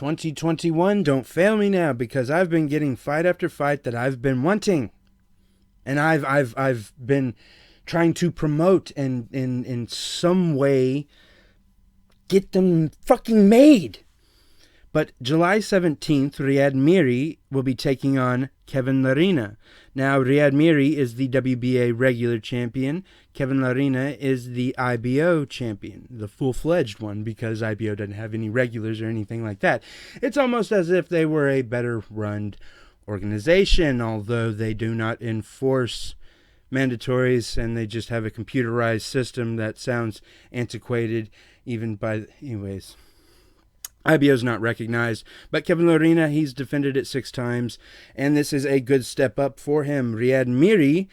2021, don't fail me now, because I've been getting fight after fight that I've been wanting. And I've been trying to promote and in some way get them fucking made. But July 17th, Ryad Merhy will be taking on Kevin Lerena. Now, Ryad Merhy is the WBA regular champion. Kevin Lerena is the IBO champion, the full-fledged one, because IBO doesn't have any regulars or anything like that. It's almost as if they were a better-run organization, although they do not enforce mandatories, and they just have a computerized system that sounds antiquated, even by... Anyways... IBO is not recognized, but Kevin Lerena, he's defended it 6 times, and this is a good step up for him. Ryad Merhy,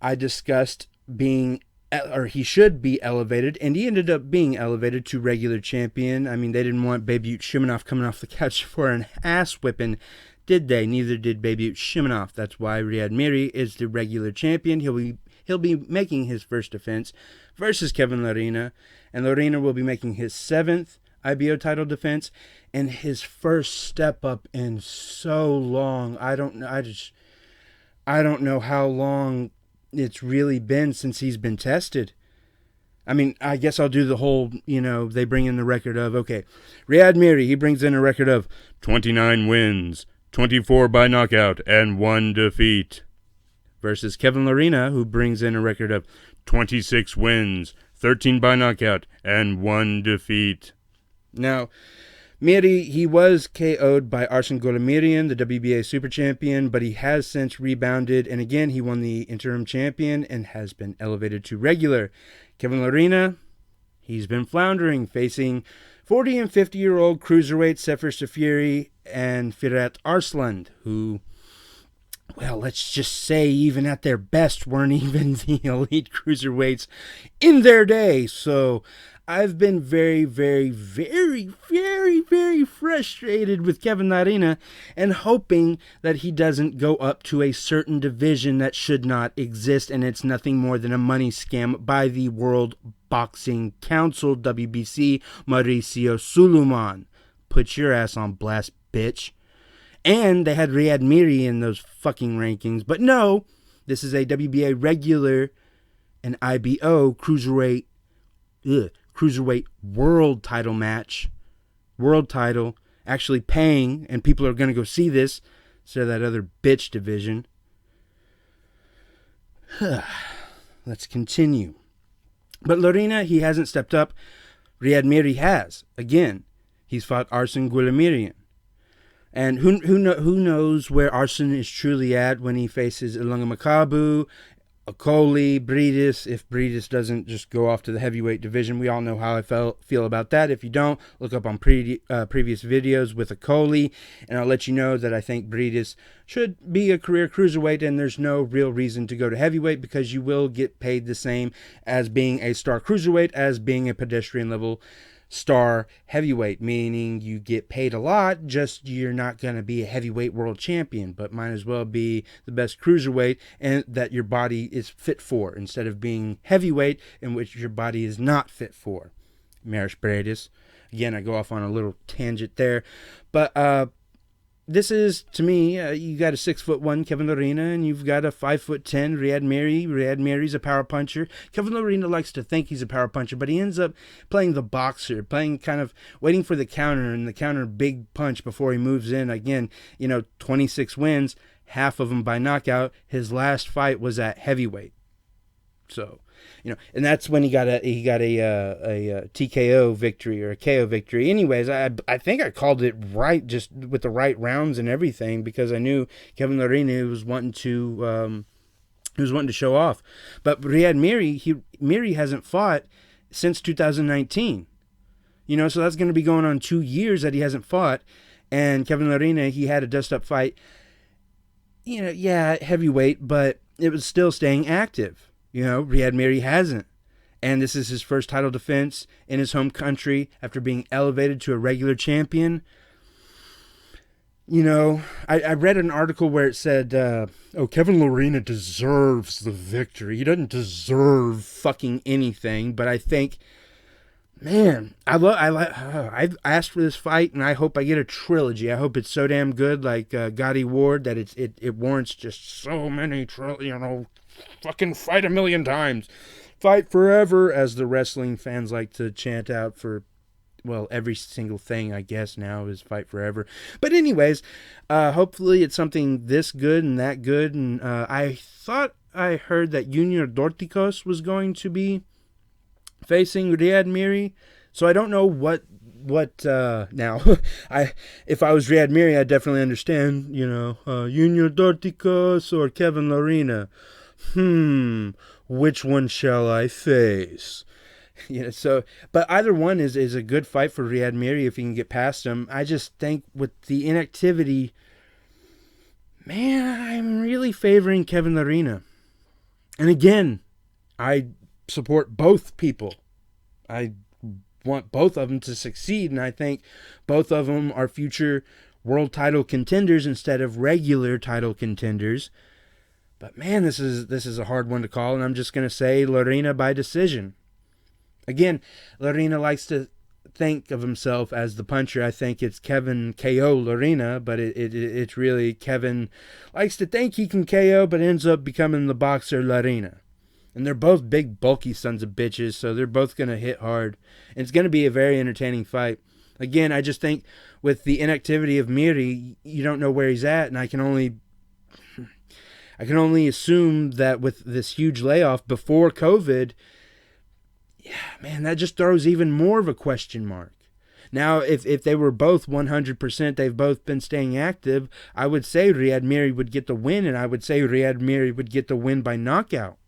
I discussed he should be elevated, and he ended up being elevated to regular champion. I mean, they didn't want Babyut Shimonov coming off the couch for an ass whipping, did they? Neither did Babyut Shimonov. That's why Ryad Merhy is the regular champion. He'll be making his first defense versus Kevin Lerena, and Lerena will be making his 7th IBO title defense and his first step up in so long. I don't know how long it's really been since he's been tested. I mean, I guess I'll do the whole, they bring in the record of, okay, Ryad Merhy, he brings in a record of 29 wins, 24 by knockout, and 1 defeat. Versus Kevin Lerena, who brings in a record of 26 wins, 13 by knockout, and 1 defeat. Now, Merhy, he was KO'd by Arsen Goulamirian, the WBA Super Champion, but he has since rebounded, and again, he won the interim champion and has been elevated to regular. Kevin Lerena, he's been floundering, facing 40 and 50-year-old cruiserweight Sefer Safiri and Firat Arslan, who, well, let's just say even at their best weren't even the elite cruiserweights in their day. So I've been very, very, very, very, very frustrated with Kevin Lerena and hoping that he doesn't go up to a certain division that should not exist, and it's nothing more than a money scam by the World Boxing Council, WBC, Mauricio Sulaiman. Put your ass on blast, bitch. And they had Ryad Merhy in those fucking rankings. But no, this is a WBA regular and IBO cruiserweight world title match. World title. Actually paying, and people are going to go see this instead of that other bitch division. Let's continue. But Lerena, he hasn't stepped up. Ryad Merhy has. Again, he's fought Arsen Goulamirian. And who knows where Arsen is truly at when he faces Ilunga Makabu, Okoli, Briedis, if Briedis doesn't just go off to the heavyweight division. We all know how I feel about that. If you don't, look up on previous videos with Okoli, and I'll let you know that I think Briedis should be a career cruiserweight, and there's no real reason to go to heavyweight because you will get paid the same as being a star cruiserweight as being a pedestrian level star heavyweight, meaning you get paid a lot, just you're not going to be a heavyweight world champion, but might as well be the best cruiserweight and that your body is fit for, instead of being heavyweight in which your body is not fit for. Marish Briedis. Again, I go off on a little tangent there, but this is, to me, you got a 6'1" Kevin Lerena, and you've got a 5'10" Ryad Merhy. Ryad Merhy's a power puncher. Kevin Lerena likes to think he's a power puncher, but he ends up playing the boxer, playing kind of waiting for the counter, and the counter big punch before he moves in. Again, 26 wins, half of them by knockout. His last fight was at heavyweight. So, and that's when he got a TKO victory or a KO victory. Anyways, I think I called it right, just with the right rounds and everything, because I knew Kevin Lerena was wanting to show off. But Ryad Merhy hasn't fought since 2019. So that's going to be going on 2 years that he hasn't fought. And Kevin Lerena, he had a dust-up fight. Heavyweight, but it was still staying active. Ryad Merhy hasn't. And this is his first title defense in his home country after being elevated to a regular champion. I read an article where it said, Kevin Lerena deserves the victory. He doesn't deserve fucking anything, but I think Man, I've asked for this fight, and I hope I get a trilogy. I hope it's so damn good, like Gotti Ward, that it warrants just so many fucking fight a million times, fight forever, as the wrestling fans like to chant out for. Well, every single thing, I guess, now is fight forever. But anyways, hopefully it's something this good and that good. And I thought I heard that Junior Dorticos was going to be facing Ryad Merhy. So I don't know what now. If I was Ryad Merhy, I'd definitely understand, Junior Dorticos or Kevin Lerena. Which one shall I face? But either one is a good fight for Ryad Merhy if he can get past him. I just think with the inactivity, man, I'm really favoring Kevin Lerena. And again, I support both people. I want both of them to succeed, and I think both of them are future world title contenders instead of regular title contenders. But man, this is a hard one to call, and I'm just going to say Lerena by decision. Again, Lerena likes to think of himself as the puncher. I think it's Kevin KO Lerena, but it's really Kevin likes to think he can KO, but ends up becoming the boxer Lerena. And they're both big, bulky sons of bitches, so they're both going to hit hard. And it's going to be a very entertaining fight. Again, I just think with the inactivity of Merhy, you don't know where he's at, and I can only assume that with this huge layoff before COVID, yeah, man, that just throws even more of a question mark. Now, if they were both 100%, they've both been staying active, I would say Ryad Merhy would get the win, and I would say Ryad Merhy would get the win by knockout.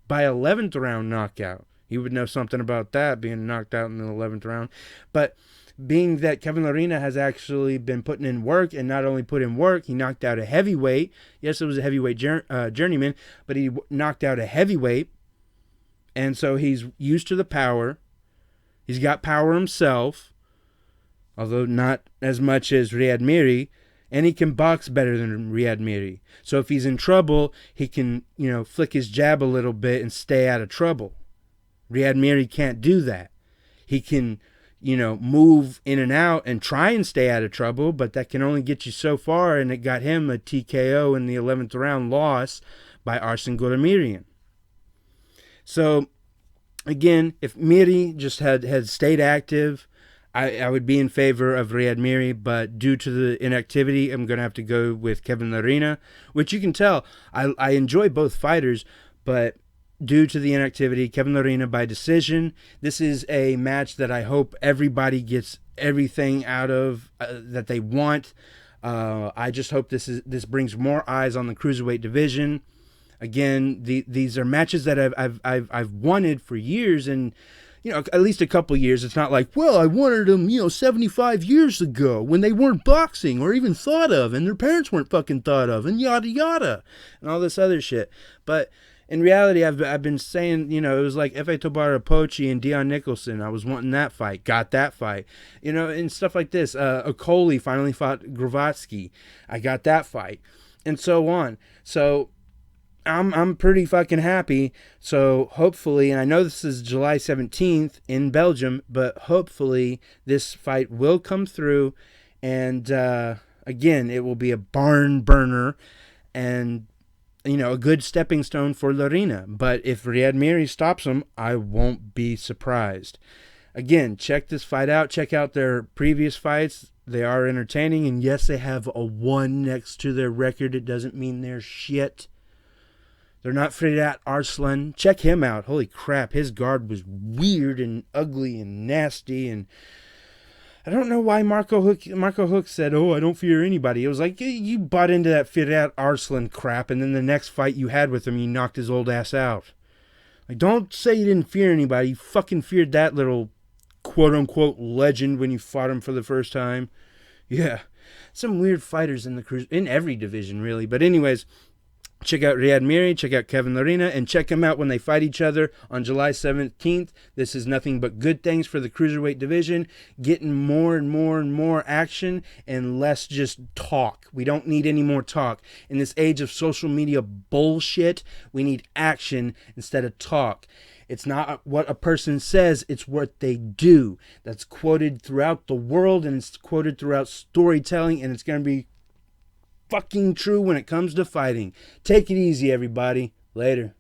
By 11th round knockout. You would know something about that, being knocked out in the 11th round. But being that Kevin Lerena has actually been putting in work, and not only put in work, he knocked out a heavyweight. Yes, it was a heavyweight journeyman, but he knocked out a heavyweight. And so he's used to the power. He's got power himself, although not as much as Ryad Merhy. And he can box better than Ryad Merhy. So if he's in trouble, he can, flick his jab a little bit and stay out of trouble. Ryad Merhy can't do that. He can, move in and out and try and stay out of trouble, but that can only get you so far, and it got him a TKO in the 11th round loss by Arsen Goulamirian. So, again, if Merhy just had stayed active, I would be in favor of Ryad Merhy, but due to the inactivity, I'm going to have to go with Kevin Lerena, which you can tell. I enjoy both fighters, but due to the inactivity, Kevin Lerena by decision. This is a match that I hope everybody gets everything out of that they want. I just hope this brings more eyes on the Cruiserweight division. Again, these are matches that I've wanted for years, and at least a couple years. It's not like, well, I wanted them, 75 years ago when they weren't boxing or even thought of, and their parents weren't fucking thought of, and yada yada, and all this other shit. But in reality, I've been saying, it was like Efe Tobara Pochi and Dion Nicholson. I was wanting that fight, got that fight, and stuff like this. Okoli finally fought Gravatsky. I got that fight, and so on. So I'm pretty fucking happy. So hopefully, and I know this is July 17th in Belgium, but hopefully this fight will come through, and again, it will be a barn burner, and a good stepping stone for Lerena. But if Ryad Merhy stops him, I won't be surprised. Again, check this fight out. Check out their previous fights. They are entertaining, and yes, they have a 1 next to their record. It doesn't mean they're shit. They're not Ryad Arslan. Check him out. Holy crap, his guard was weird and ugly and nasty, and I don't know why Marco Hook said, "Oh, I don't fear anybody." It was like, you bought into that Ryad Arslan crap, and then the next fight you had with him, you knocked his old ass out. Like, don't say you didn't fear anybody. You fucking feared that little quote-unquote legend when you fought him for the first time. Yeah, some weird fighters in every division, really. But anyways, check out Ryad Merhy, check out Kevin Lerena, and check them out when they fight each other on July 17th. This is nothing but good things for the Cruiserweight division, getting more and more and more action and less just talk. We don't need any more talk. In this age of social media bullshit, we need action instead of talk. It's not what a person says, it's what they do. That's quoted throughout the world, and it's quoted throughout storytelling, and it's going to be fucking true when it comes to fighting. Take it easy, everybody. Later.